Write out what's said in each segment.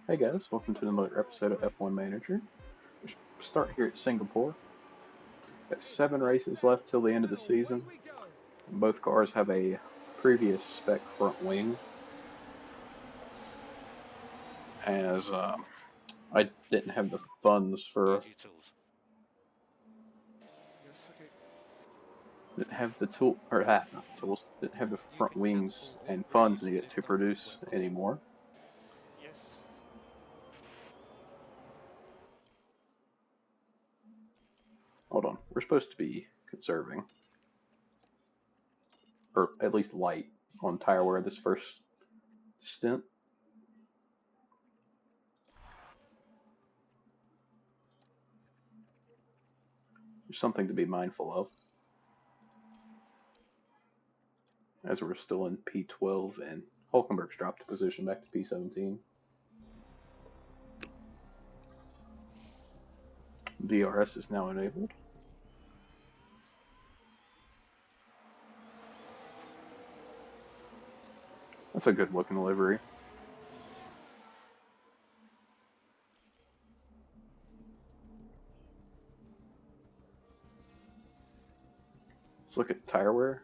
Hey guys, welcome to another episode of F1 Manager. We start here at Singapore. Got 7 races left till the end of the season. Both cars have a previous spec front wing, as I didn't have the funds for, didn't have the tool, or not the tools, didn't have the front wings and funds needed to produce anymore. Yes. Hold on, we're supposed to be conserving, or at least light on tire wear this first stint. There's something to be mindful of, as we're still in P12 and Hulkenberg's dropped a position back to P17. DRS is now enabled. That's a good looking livery. Let's look at tire wear.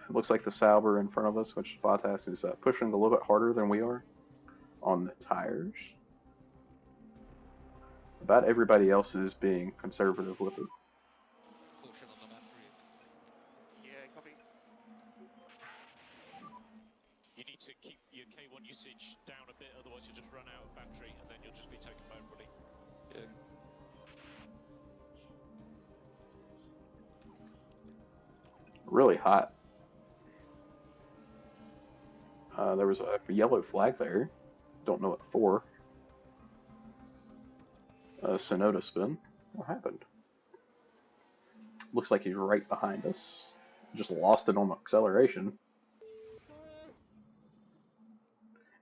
It looks like the Sauber in front of us, which Bottas is pushing a little bit harder than we are on the tires. About everybody else is being conservative with it. Yeah, copy. You need to keep your K1 usage down a bit, otherwise you'll just run out of battery and then you'll just be taken by everybody. Yeah. Really hot. There was a yellow flag there. Don't know what for. Sonoda spin. What happened? Looks like he's right behind us. Just lost it on the acceleration.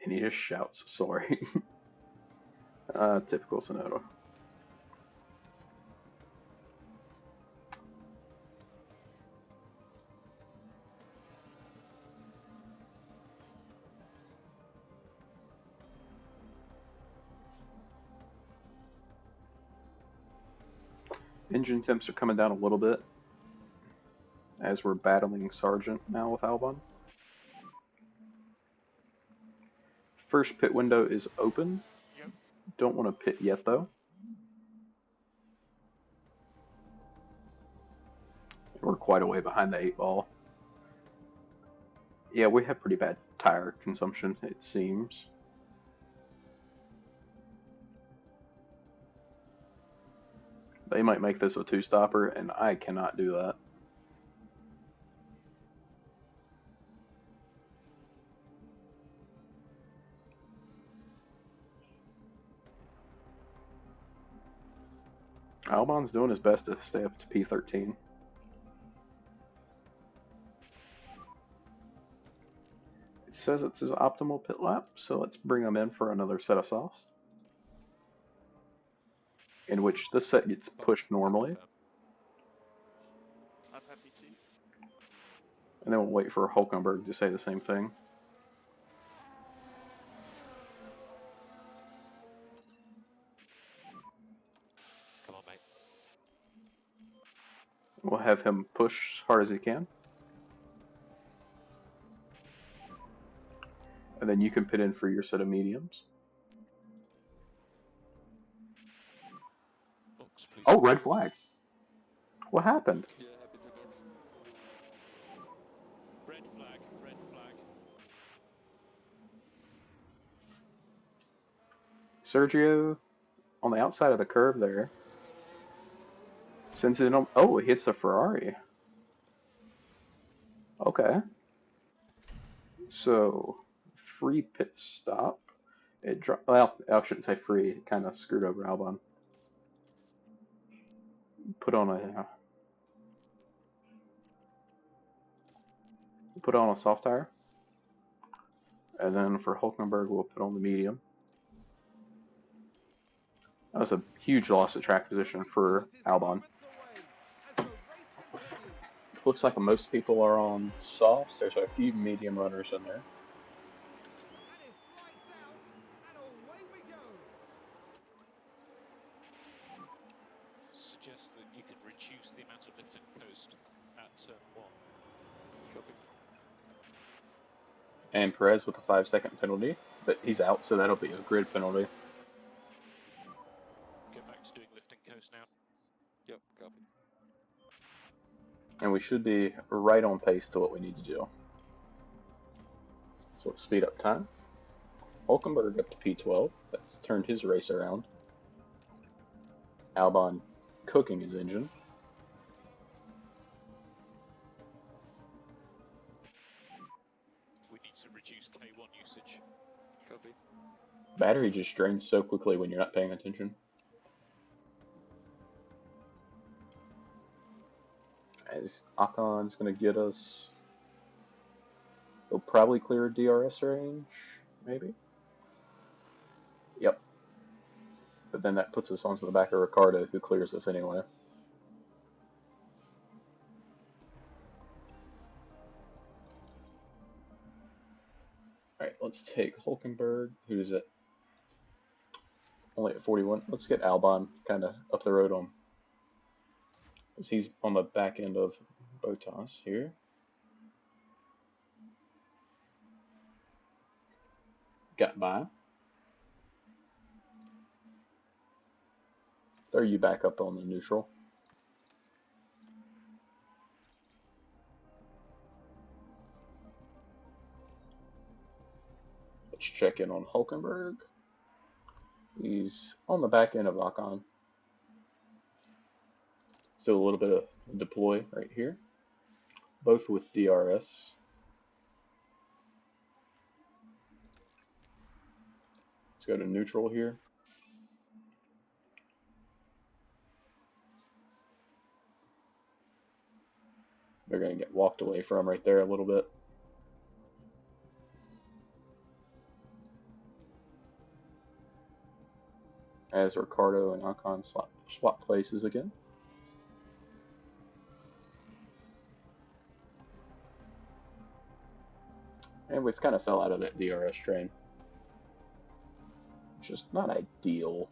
And he just shouts, sorry. Typical Sonoda. Engine temps are coming down a little bit as we're battling Sargent now with Albon. First pit window is open. Yep. Don't want to pit yet though. We're quite a way behind the 8 ball. Yeah, we have pretty bad tire consumption, it seems. They might make this a 2-stopper, and I cannot do that. Albon's doing his best to stay up to P13. It says it's his optimal pit lap, so let's bring him in for another set of softs, in which this set gets pushed normally. I'm happy to. And then we'll wait for Hulkenberg to say the same thing. Come on, mate. We'll have him push as hard as he can. And then you can pit in for your set of mediums. Box, please. Oh, red flag. What happened? Yeah, happy to box. Red flag, red flag. Sergio, on the outside of the curve there, sends it on. Oh, it hits the Ferrari. Okay. So, free pit stop. Well, I shouldn't say free. It kind of screwed over Albon. Put on a soft tire. And then for Hulkenberg, we'll put on the medium. That was a huge loss of track position for Albon. Looks like most people are on softs. There's a few medium runners in there. suggests that you can reduce the amount of lift and coast at turn 1. Copy. And Perez with a 5-second penalty, but he's out, so that'll be a grid penalty. Go back to doing lift and coast now. Yep, copy. And we should be right on pace to what we need to do. So let's speed up time. Hulkenberg up to P12. That's turned his race around. Albon cooking his engine. We need to reduce K1 usage. Copy. Battery just drains so quickly when you're not paying attention. As Ocon's going to get us... He'll probably clear DRS range, maybe? Yep. But then that puts us onto the back of Ricardo, who clears us anyway. Alright, let's take Hulkenberg, who's at only at 41. Let's get Albon kind of up the road on, because he's on the back end of Bottas here. Got by. Throw you back up on the neutral. Let's check in on Hulkenberg. He's on the back end of Ocon. Still a little bit of deploy right here. Both with DRS. Let's go to neutral here. They're going to get walked away from right there a little bit. As Ricardo and Ocon swap places again. And we've kind of fell out of that DRS train. Which is not ideal.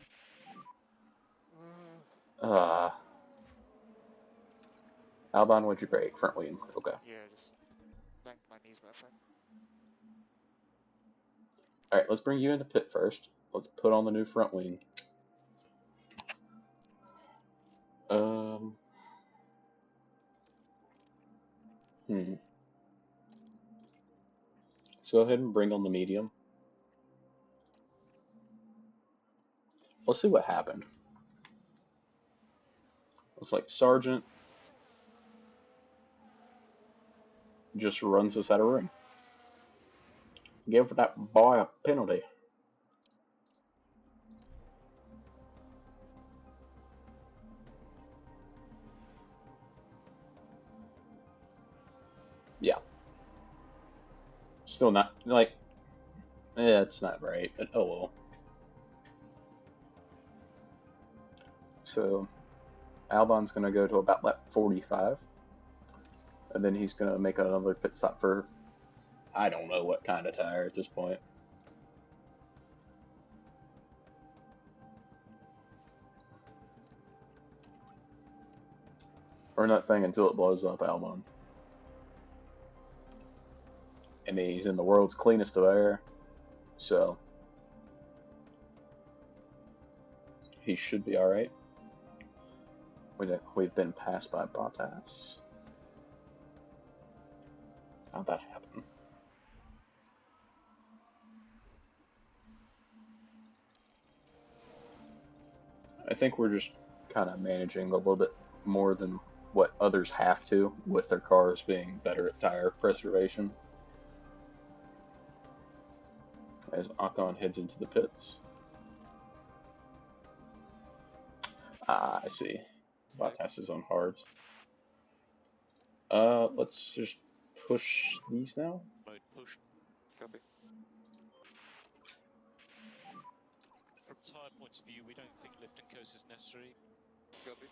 Albon, what'd you break? Front wing. Okay. Yeah, just banged my knees by front. Alright, let's bring you into pit first. Let's put on the new front wing. Let's go ahead and bring on the medium. Let's see what happened. Looks like Sargent just runs us out of room. Give that boy a penalty. Yeah. Still not, like, it's not right, but oh well. So, Albon's going to go to about lap 45. And then he's going to make another pit stop for, I don't know what kind of tire at this point. Burn that thing until it blows up, Albon. And he's in the world's cleanest of air, so he should be alright. We've been passed by Bottas. How'd that happen? I think we're just kind of managing a little bit more than what others have to, with their cars being better at tire preservation. As Ocon heads into the pits. Ah, I see. Bottas is on hards. Let's just push these now. Mode push. Copy. From tyre point of view, we don't think lift and coast is necessary. Copy.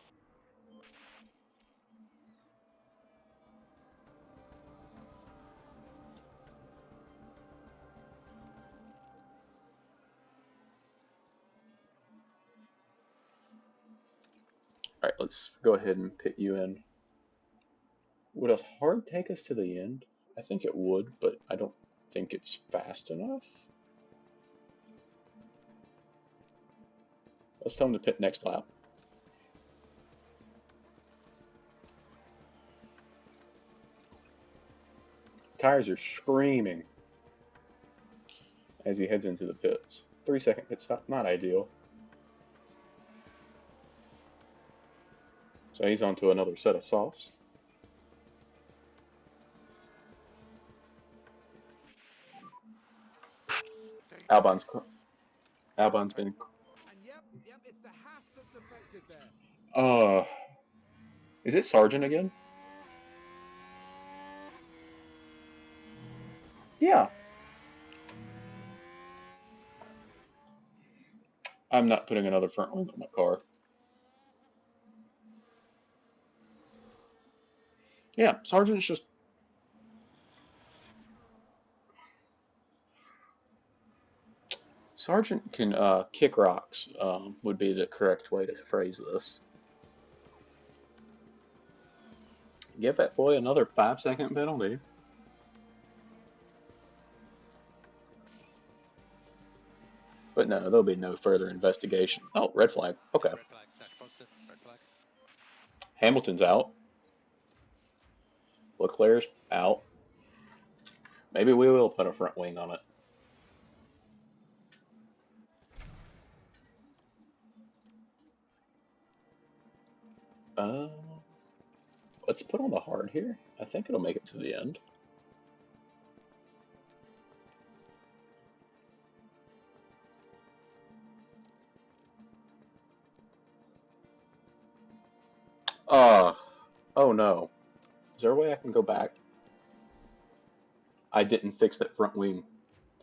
Alright, let's go ahead and pit you in. Would a hard take us to the end? I think it would, but I don't think it's fast enough. Let's tell him to pit next lap. Tires are screaming as he heads into the pits. 3-second pit stop, not ideal. So he's on to another set of softs. Albon's been. And yep, it's the Haas that's affected there. Is it Sargent again? Yeah. I'm not putting another front wing on my car. Yeah, Sargent's just. Sargent can kick rocks, would be the correct way to phrase this. Give that boy another 5-second penalty. But no, there'll be no further investigation. Oh, red flag. Okay. Red flag. That's positive. Red flag. Hamilton's out. Leclerc's out. Maybe we will put a front wing on it. Let's put on the hard here. I think it'll make it to the end. Oh no. Is there a way I can go back? I didn't fix that front wing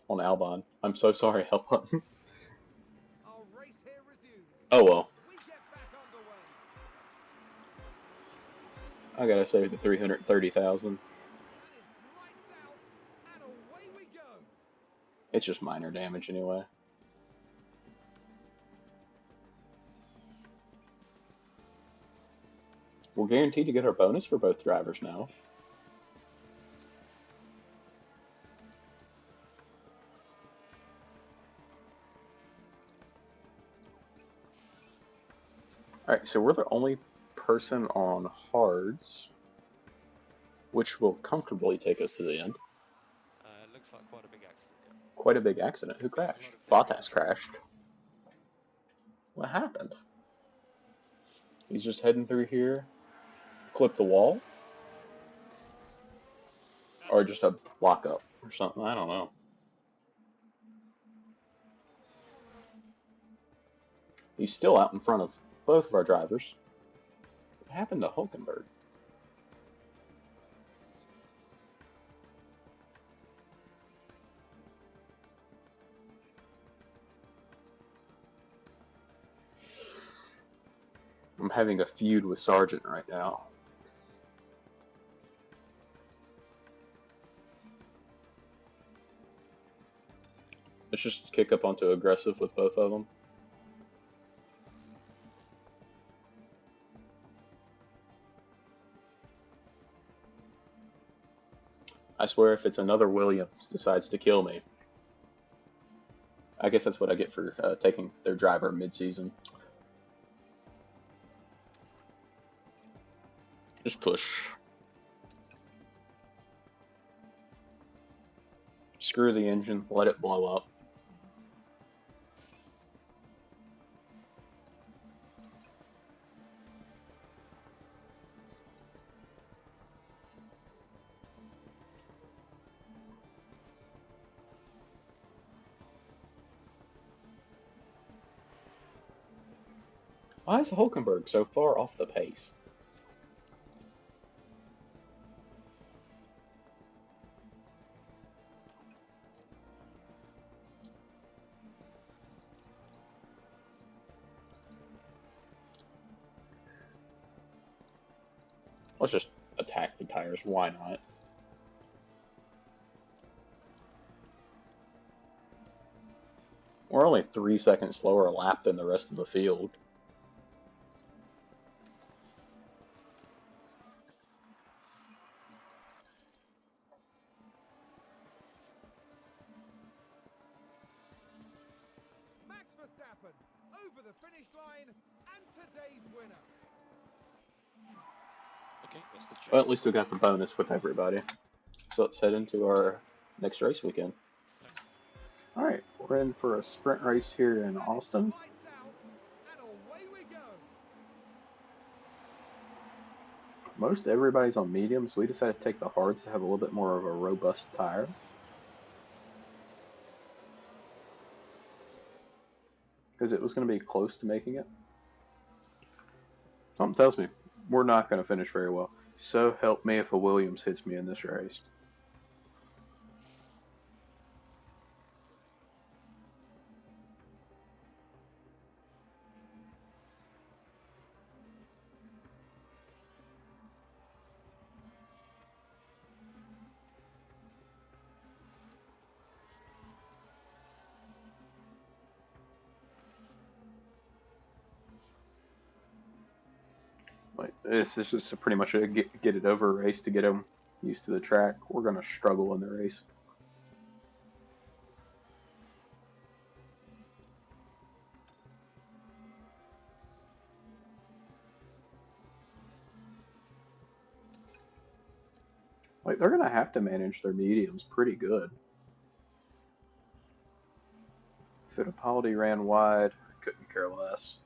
on Albon. I'm so sorry, Albon. Our race here resumes. Oh well. We get back underway. I gotta save the 330,000. And it's lights out, and away we go. It's just minor damage anyway. We're guaranteed to get our bonus for both drivers now. Alright, so we're the only person on hards, which will comfortably take us to the end. Looks like quite a big accident. Yeah. Quite a big accident. Who crashed? Bottas crashed. What happened? He's just heading through here. Clip the wall? Or just a block up or something. I don't know. He's still out in front of both of our drivers. What happened to Hulkenberg? I'm having a feud with Sargent right now. Let's just kick up onto aggressive with both of them. I swear if it's another Williams decides to kill me. I guess that's what I get for taking their driver mid-season. Just push. Screw the engine, let it blow up. Why is Hulkenberg so far off the pace? Let's just attack the tires, why not? We're only 3 seconds slower a lap than the rest of the field. happen? Over the finish line, and today's winner. Okay, that's the check. Well, at least we got the bonus with everybody. So let's head into our next race weekend. Thanks. Alright, we're in for a sprint race here in And it's Austin. lights out, and away we go. Most everybody's on mediums. We decided to take the hards to have a little bit more of a robust tire. Because it was going to be close to making it. Something tells me we're not going to finish very well. So help me if a Williams hits me in this race. Like, this is just pretty much a get it over race to get them used to the track. We're going to struggle in the race. Like, they're going to have to manage their mediums pretty good. Fittipaldi ran wide. I couldn't care less.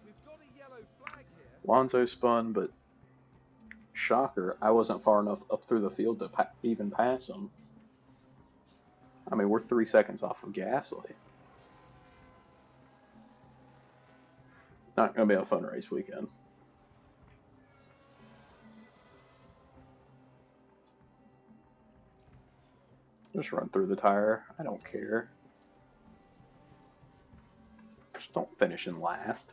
We've got a yellow flag here. Lonzo spun, but shocker, I wasn't far enough up through the field to even pass him. I mean, we're 3 seconds off of Gasly. Not going to be a fun race weekend. Just run through the tire. I don't care. Just don't finish in last.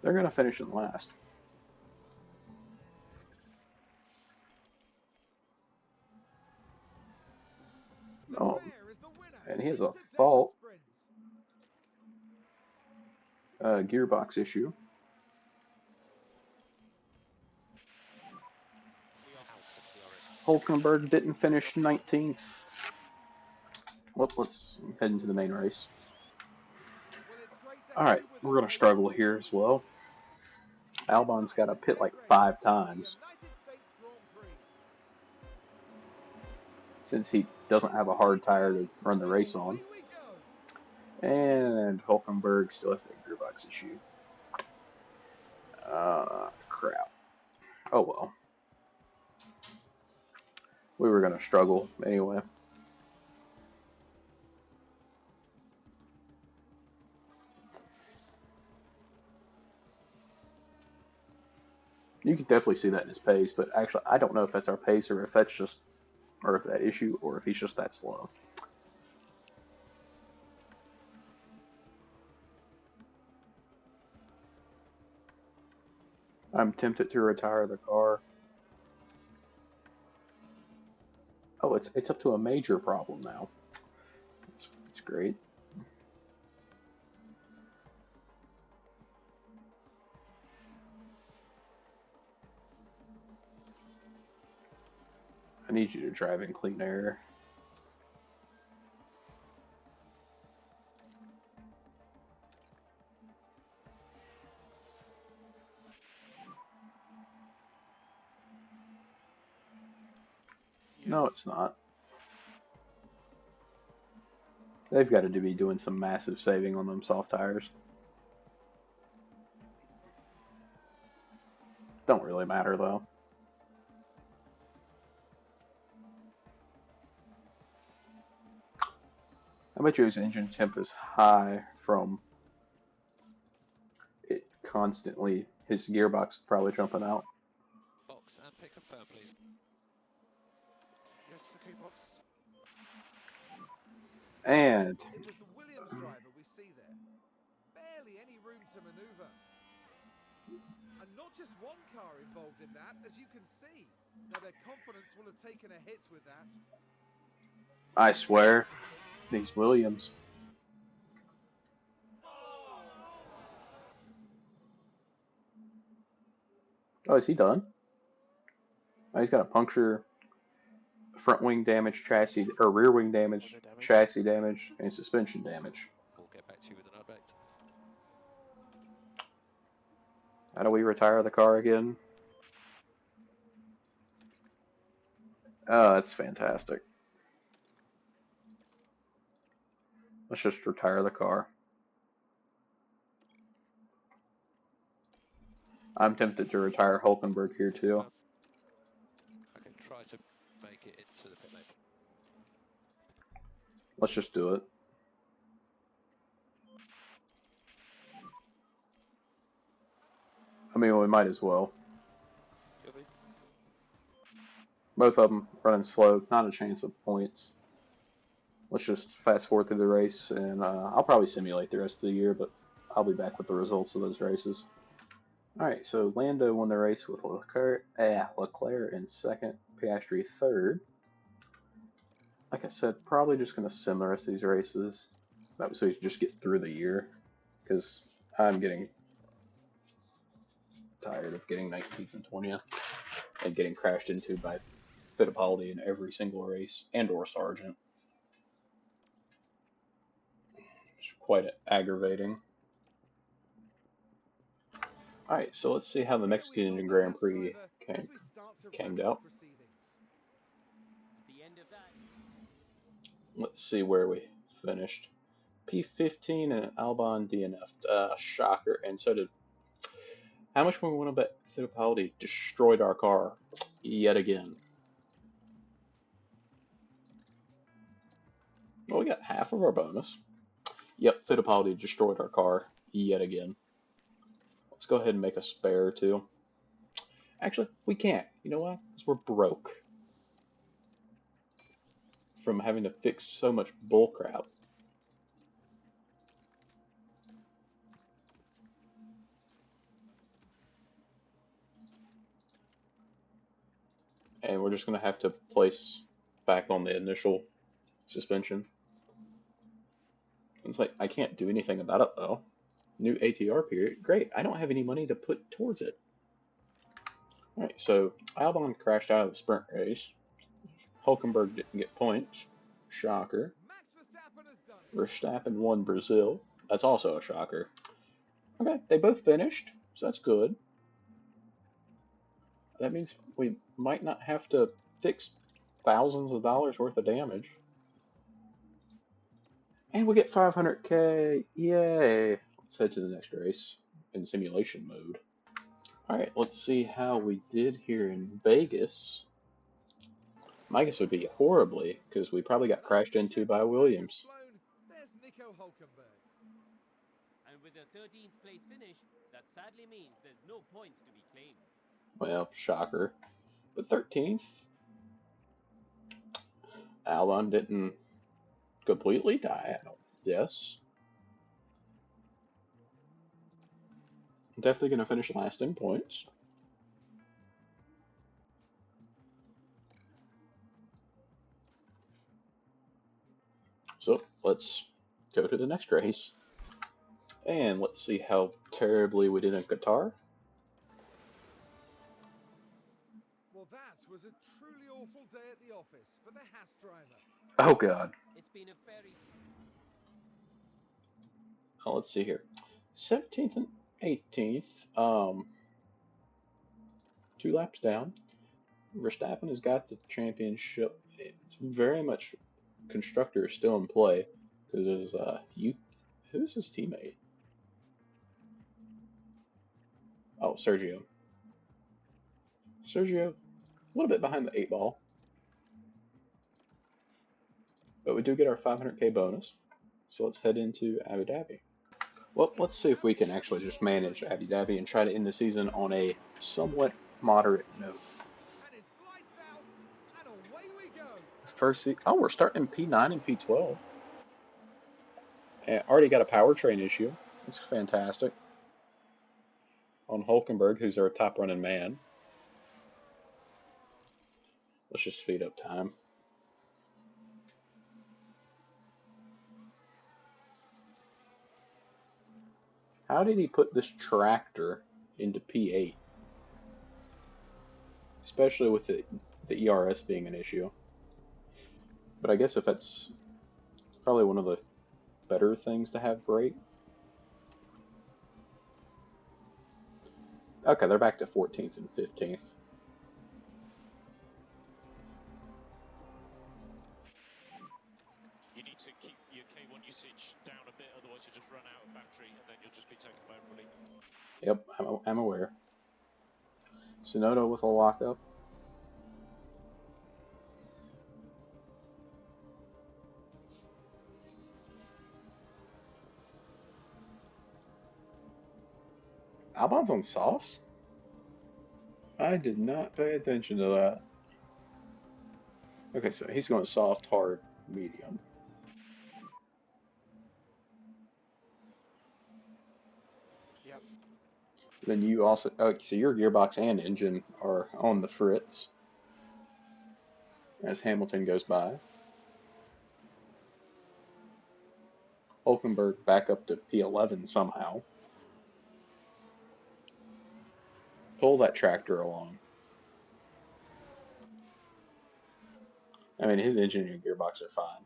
They're going to finish in last. Oh, Leclerc is the winner and he has in a today's fault. sprint. Gearbox issue. We are out of the RS. Hulkenberg didn't finish 19th. Well, let's head into the main race. Well, it's great to have Alright, you with we're us, going to folks. struggle here as well. Albon's got to pit like 5 times United States Grand Prix. since he doesn't have a hard tire to run the race on. Away we go. And Hulkenberg still has that gearbox issue. Crap. Oh well. We were going to struggle anyway. You can definitely see that in his pace, but actually I don't know if that's our pace or if that's just, or if that issue, or if he's just that slow. I'm tempted to retire the car. Oh, it's up to a major problem now. It's great. I need you to drive in clean air. No, it's not. They've got to be doing some massive saving on them soft tires. Don't really matter though. I bet you his engine temp is high from it constantly. His gearbox probably jumping out. Box and pick confirm, please. Yes, okay, box. And It was the Williams driver we see there. Barely any room to maneuver. And not just one car involved in that, as you can see. Now their confidence will have taken a hit with that. I swear, these Williams. Oh, is he done? Oh, he's got a puncture, front wing damage, chassis, or rear wing damage, chassis damage, and suspension damage. We'll get back to you with an update. How do we retire the car again? Oh, that's fantastic. Let's just retire the car. I'm tempted to retire Hulkenberg here too. I can try to make it into the pit lane. Let's just do it. I mean, we might as well. Both of them running slow, not a chance of points. Let's just fast forward through the race, and I'll probably simulate the rest of the year, but I'll be back with the results of those races. Alright, so Lando won the race with Leclerc in second, Piastri third. Like I said, probably just going to sim the rest of these races. That was so you can just get through the year, because I'm getting tired of getting 19th and 20th and getting crashed into by Fittipaldi in every single race, and or Sargent. It's quite aggravating. Alright, so let's see how the Mexican Grand Prix came out. Let's see where we finished. P15 and Albon DNF'd. Shocker. And so did... How much more we want to bet Fittipaldi destroyed our car yet again? Well, we got half of our bonus. Yep, Fittipaldi destroyed our car yet again. Let's go ahead and make a spare too. Actually, we can't. You know why? Because we're broke from having to fix so much bullcrap. And we're just going to have to place back on the initial suspension. It's like, I can't do anything about it though. New ATR period. Great, I don't have any money to put towards it. Alright, so Albon crashed out of the sprint race. Hulkenberg didn't get points. Shocker. Verstappen won Brazil. That's also a shocker. Okay, they both finished, so that's good. That means we might not have to fix thousands of dollars worth of damage. And we get 500k. Yay! Let's head to the next race in simulation mode. Alright, let's see how we did here in Vegas. My guess would be horribly, because we probably got crashed into by Williams. And with a 13th place finish, that sadly means there's no points to be claimed. Well, shocker. But 13th? Albon didn't completely die, I don't guess. I'm definitely going to finish last in points. So, let's go to the next race. And let's see how terribly we did in Qatar. Well, that was a truly awful day at the office for the Haas driver. Oh god. It's been a very... Oh, let's see here. 17th and 18th. 2 laps down. Verstappen has got the championship. It's very much constructor is still in play because who's his teammate? Oh, Sergio. Sergio, a little bit behind the 8 ball. But we do get our 500k bonus. So let's head into Abu Dhabi. Well, let's see if we can actually just manage Abu Dhabi and try to end the season on a somewhat moderate note. And it's lights out, and away we go. Oh, we're starting P9 and P12. And already got a powertrain issue. That's fantastic. On Hulkenberg, who's our top running man. Let's just speed up time. How did he put this tractor into P8? Especially with the ERS being an issue. But I guess if that's probably one of the better things to have break. Okay, they're back to 14th and 15th. You need to keep your K1 usage down a bit, otherwise you'll just run out of battery and then you'll just be taken by everybody. Yep, I'm aware. Sonoda with a lockup. Albon's on softs? I did not pay attention to that. Okay, so he's going soft, hard, medium. Yep. Then you also, oh, so your gearbox and engine are on the fritz as Hamilton goes by. Hulkenberg back up to P11 somehow. Pull that tractor along. I mean, his engine and gearbox are fine.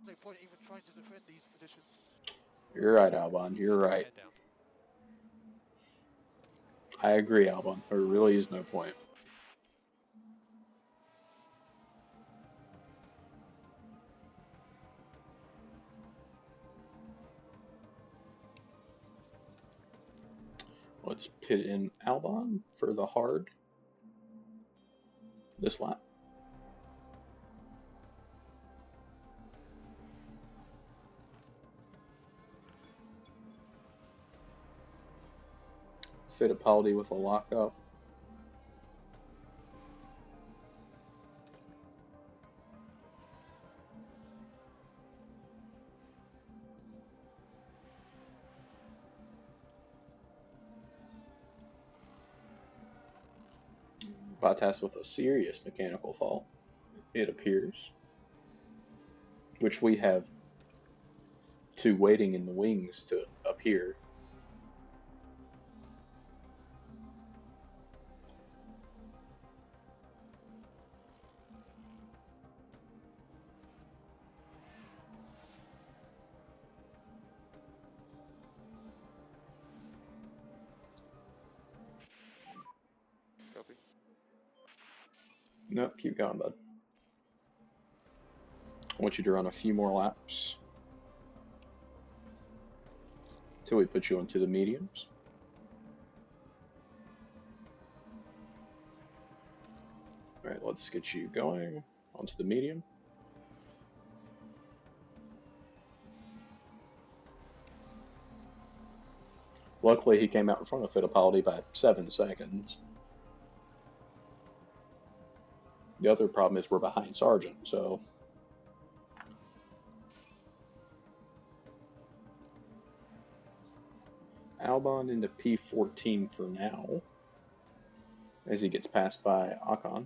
No point even trying to defend these positions. You're right, Albon. You're right. Head down. I agree, Albon. There really is no point. Let's pit in Albon for the hard this lap. Fittipaldi with a lockup. Bottas with a serious mechanical fault, it appears, which we have two waiting in the wings to appear. Copy. Nope, keep going, bud. I want you to run a few more laps till we put you into the mediums. Alright, let's get you going onto the medium. Luckily, he came out in front of Fittipaldi by 7 seconds. The other problem is we're behind Sargent, so... Albon into P14 for now, as he gets passed by Ocon.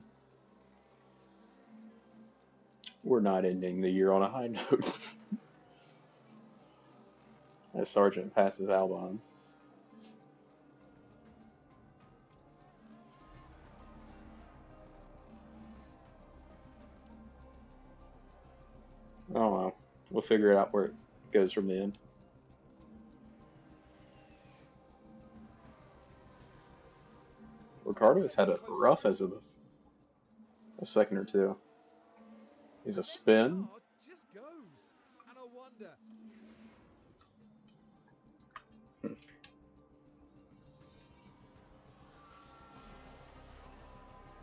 We're not ending the year on a high note. As Sargent passes Albon. I don't know. We'll figure it out where it goes from the end. Ricardo's had it rough as of a second or two. He's a spin. Just goes. And I wonder.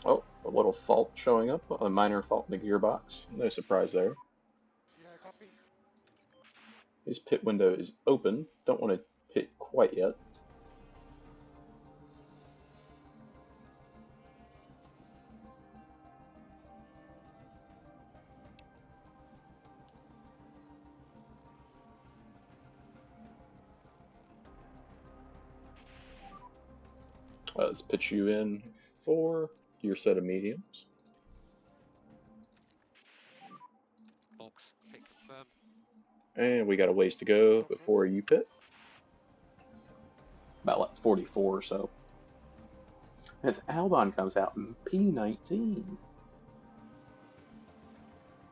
Oh, a little fault showing up. A minor fault in the gearbox. No surprise there. Yeah, copy. His pit window is open. Don't want to pit quite yet. Let's pitch you in for your set of mediums. Box. Pick confirm. And we got a ways to go before you pit. 44 or so. As Albon comes out in P19.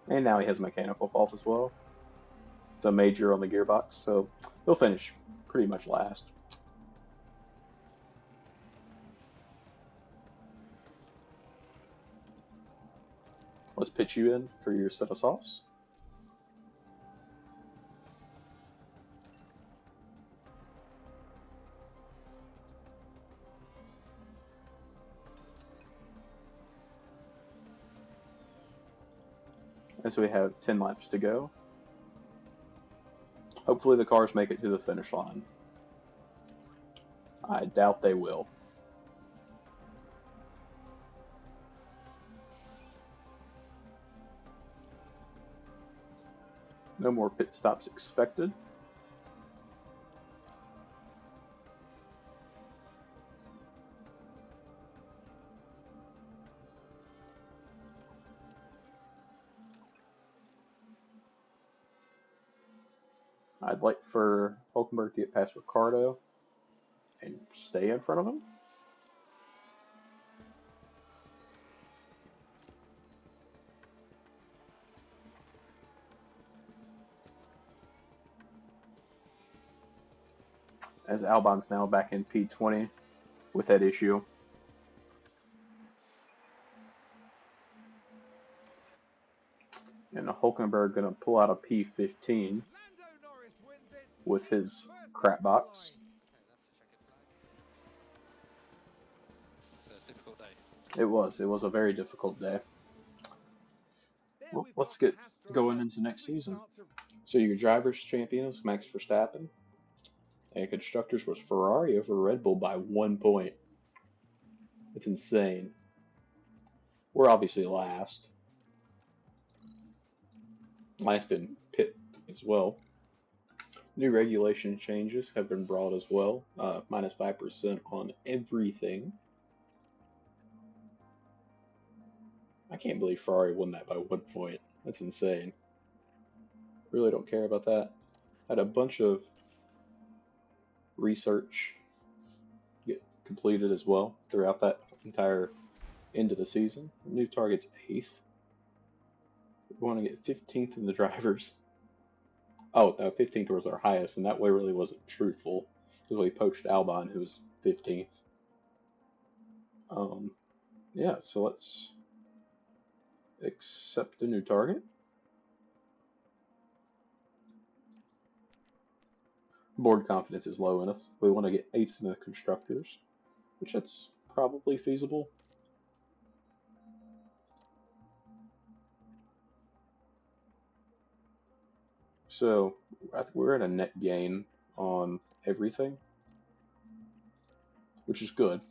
And now he has a mechanical fault as well. It's a major on the gearbox, so he'll finish pretty much last. Let's pitch you in for your set of softs. And so we have 10 laps to go. Hopefully the cars make it to the finish line. I doubt they will. No more pit stops expected. I'd like for Hulkenberg to get past Ricardo and stay in front of him. As Albon's now back in P20 with that issue. And Hulkenberg going to pull out a P15 with his crap box. It's a difficult day. It was a very difficult day. Well, let's get going into next season. So your drivers' champion is Max Verstappen. And constructors was Ferrari over Red Bull by 1 point. It's insane. We're obviously last. Last in pit as well. New regulation changes have been brought as well. Minus 5% on everything. I can't believe Ferrari won that by 1 point. That's insane. Really don't care about that. Had a bunch of research get completed as well throughout that entire end of the season. New target's 8th. We want to get 15th in the drivers. Oh, no, 15th was our highest, and that way really wasn't truthful because we poached Albon, who was 15th. Yeah, so let's accept the new target. Board confidence is low in us. We want to get 8th in the constructors, which that's probably feasible. So we're at a net gain on everything, which is good.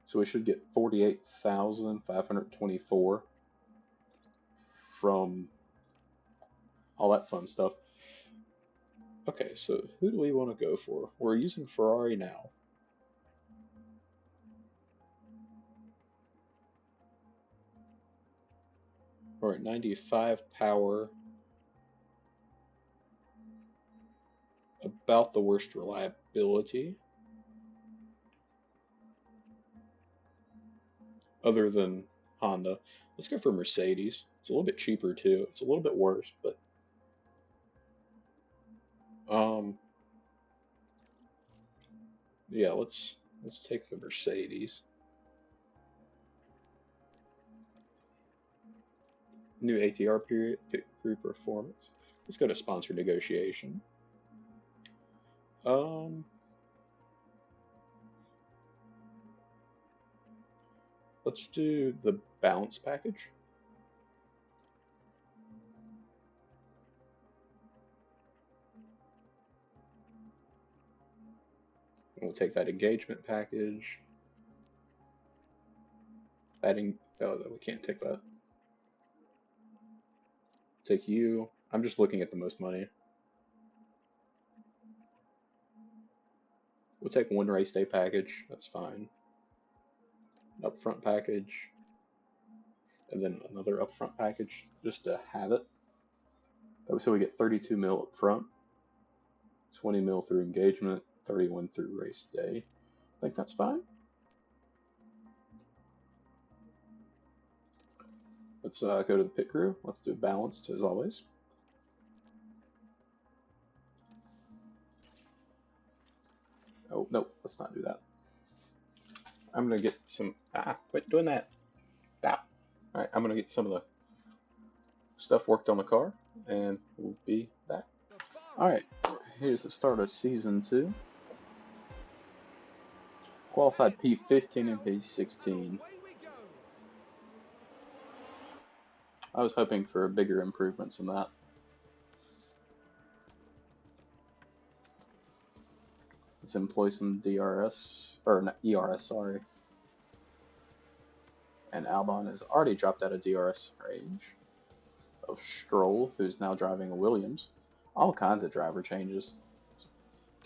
So we should get 48,524 from all that fun stuff. Okay, so who do we want to go for? We're using Ferrari now. We're at 95 power. About the worst reliability. Other than Honda. Let's go for Mercedes. It's a little bit cheaper too. It's a little bit worse, but yeah, let's take the Mercedes. New ATR period, pit crew performance. Let's go to sponsor negotiation. Let's do the balance package. We'll take that engagement package. Oh, we can't take that. Take you. I'm just looking at the most money. We'll take one race day package. That's fine. An upfront package. And then another upfront package just to have it. So we get 32 mil up front. 20 mil through engagement, 31 through race day. I think that's fine. Let's go to the pit crew. Let's do balanced as always. Oh, no, let's not do that. I'm going to get some... quit doing that. Alright, I'm going to get some of the stuff worked on the car, and we'll be back. Alright, here's the start of Season 2. Qualified P15 and P16. I was hoping for bigger improvements in that. Let's employ some DRS, or not ERS, sorry. And Albon has already dropped out of DRS range. Of Stroll, who's now driving a Williams. All kinds of driver changes.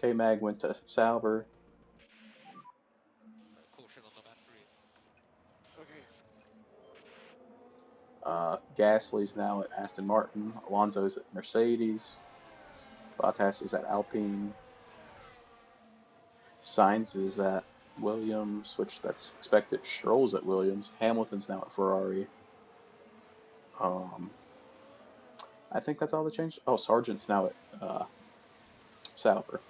K-Mag went to Sauber. Caution on the battery. Okay. Gasly's now at Aston Martin. Alonso's at Mercedes. Bottas is at Alpine. Sainz is at Williams, which that's expected. Stroll's at Williams. Hamilton's now at Ferrari. I think that's all the change. Oh, Sargent's now at Sauber.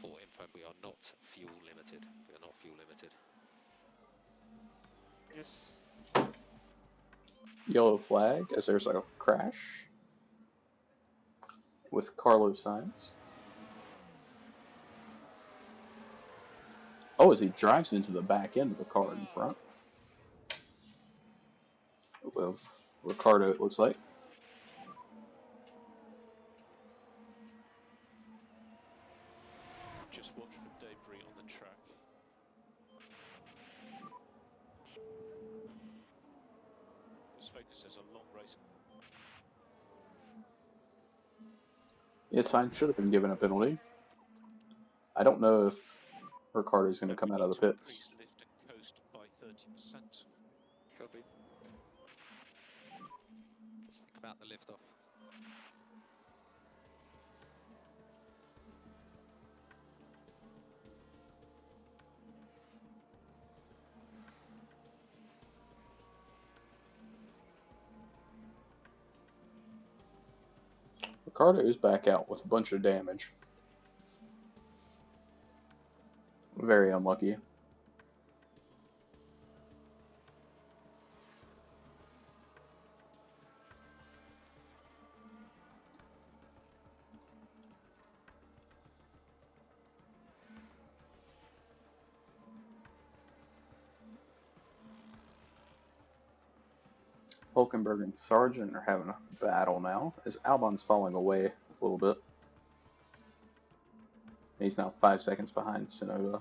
For info, we are not fuel limited. We are not fuel limited. Yes. Yellow flag as there's a crash with Carlos Sainz. Oh, as he drives into the back end of the car in front of Ricardo, it looks like. Just watch for debris on the track. This focus is a long race. Yeah, Sainz should have been given a penalty. I don't know if Ricardo's going to come out of the pits. Increase lift and coast by 30%. Copy. Just think about the lift off. Ricardo is back out with a bunch of damage. Very unlucky. Hulkenberg and Sargent are having a battle now, as Albon's falling away a little bit. He's now 5 seconds behind Tsunoda.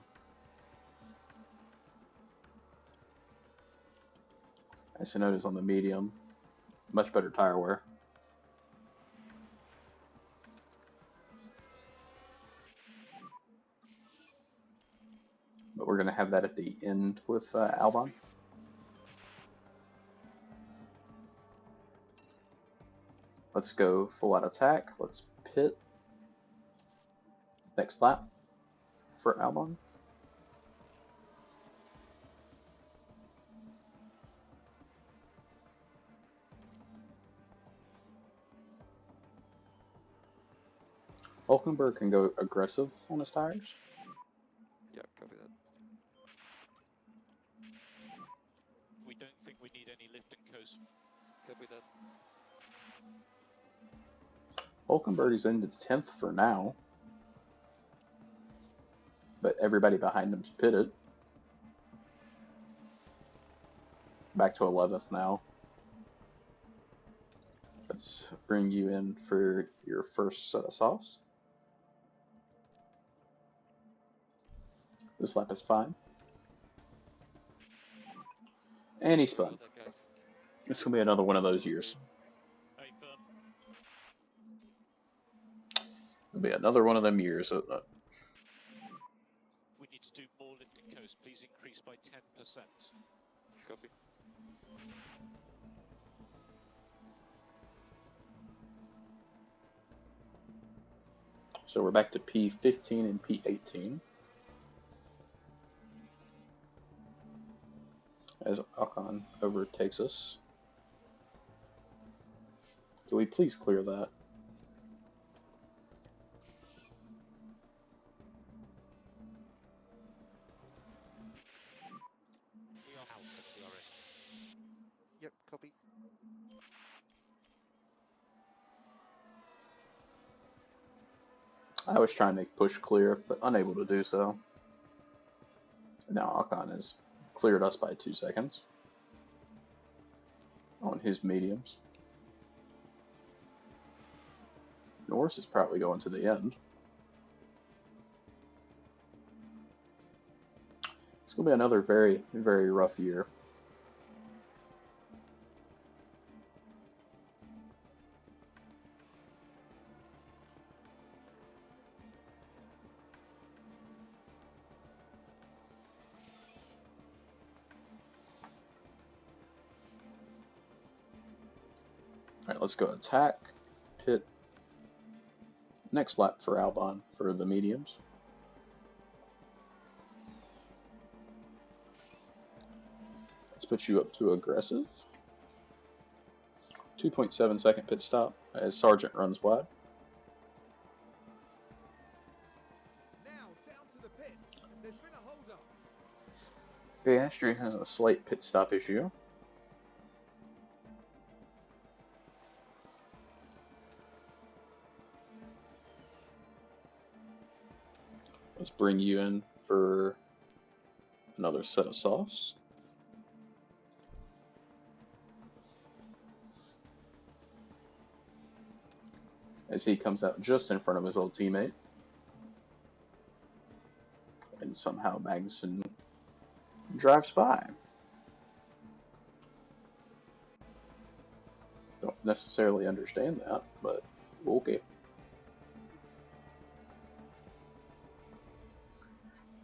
And Tsunoda's on the medium. Much better tire wear. But we're going to have that at the end with Albon. Let's go full out attack. Let's pit. Next lap for Albon. Hulkenberg can go aggressive on his tires. Yeah, copy that. We don't think we need any lift and coast. Copy that. Hulkenberg is in 10th for now. But everybody behind him's pitted. Back to 11th now. Let's bring you in for your first set of softs. This lap is fine. And he spun. Okay. It's going to be another one of those years. Hey, firm. It'll be another one of them years. We need to do more lift and coast. Please increase by 10%. Copy. So we're back to P15 and P18. As Akon overtakes us. Can we please clear that? We are out at DRS. Yep, copy. I was trying to push clear, but unable to do so. Now Akon has cleared us by 2 seconds on his mediums. Norris is probably going to the end. It's going to be another very, very rough year. Alright, let's go attack, pit. Next lap for Albon for the mediums. Let's put you up to aggressive. 2.7 second pit stop as Sargent runs wide. Now down to the pits. There's been a hold up. Piastri has a slight pit stop issue. Let's bring you in for another set of softs. As he comes out just in front of his old teammate. And somehow Magnussen drives by. Don't necessarily understand that, but okay.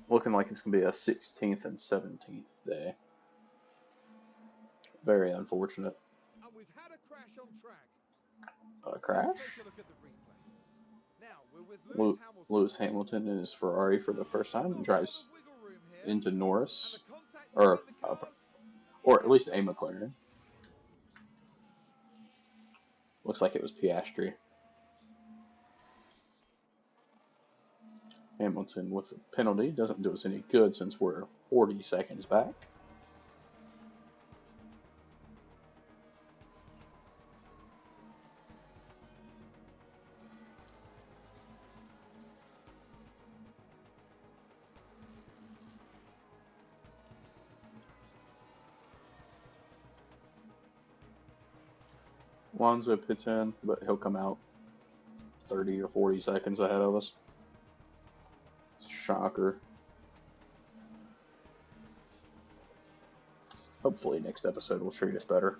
Looking like it's going to be a 16th and 17th day. Very unfortunate. And we've had a crash on track. A crash? Let's take a look at the replay. Now we're with Lewis Hamilton in his Ferrari for the first time and drives into Norris, And or at least a McLaren. Looks like it was Piastri. Hamilton with a penalty doesn't do us any good since we're 40 seconds back. Alonso pits in, but he'll come out 30 or 40 seconds ahead of us. Shocker. Hopefully next episode will treat us better.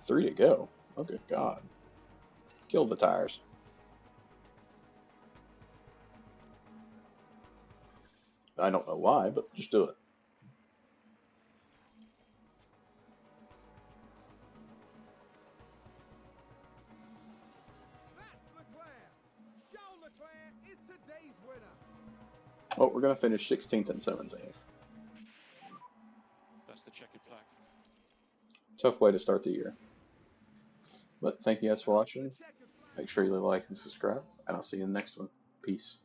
Three to go. Oh good God. Kill the tires. I don't know why, but just do it. that's Leclerc. Charles Leclerc is today's winner. Oh, we're going to finish 16th and 17th. That's the checkered flag. Tough way to start the year. But thank you guys for watching. Make sure you like and subscribe, and I'll see you in the next one. Peace.